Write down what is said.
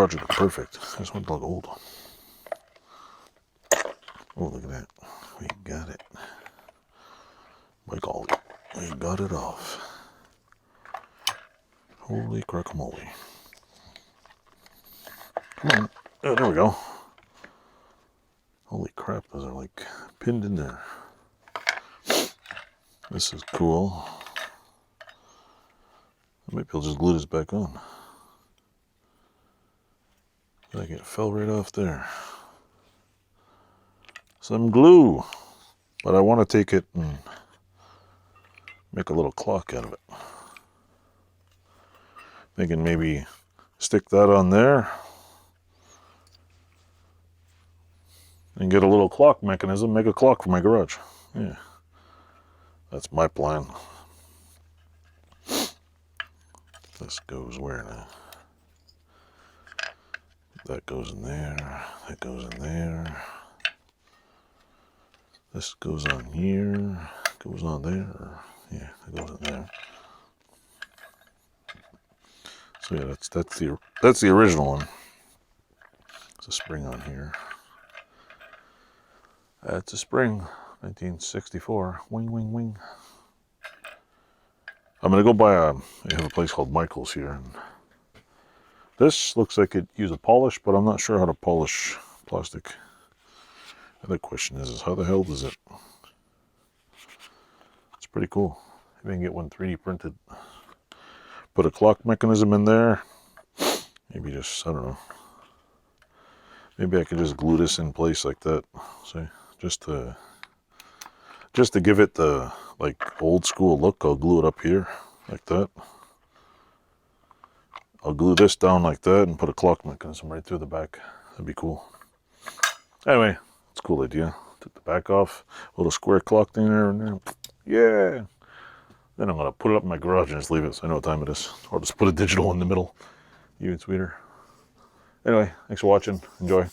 project look perfect. I just want it to look old. Oh, look at that. We got it. Michael, we got it off. Holy crackamole. Come on. Oh, there we go. Holy crap, those are like pinned in there. This is cool. Maybe I'll just glue this back on. Like it fell right off there. Some glue. But I want to take it and make a little clock out of it. Thinking maybe stick that on there and get a little clock mechanism, make a clock for my garage. Yeah, that's my plan. This goes where now? That goes in there, that goes in there. This goes on here, goes on there. Yeah, it goes in there. So yeah, that's the original one. There's a spring on here. That's a spring, 1964. Wing, wing, wing. I'm gonna go buy they have a place called Michael's here, and this looks like it used a polish, but I'm not sure how to polish plastic. The other question is how the hell does it? It's pretty cool. Maybe I can get one 3D printed. Put a clock mechanism in there. Maybe just, I don't know. Maybe I could just glue this in place like that. See, just to give it the like old school look. I'll glue it up here like that. I'll glue this down like that and put a clock mechanism right through the back. That'd be cool. Anyway, it's a cool idea. Took the back off, a little square clock thing there and there. Yeah. Then I'm gonna put it up in my garage and just leave it so I know what time it is. Or just put a digital in the middle. Even sweeter. Anyway, thanks for watching. Enjoy.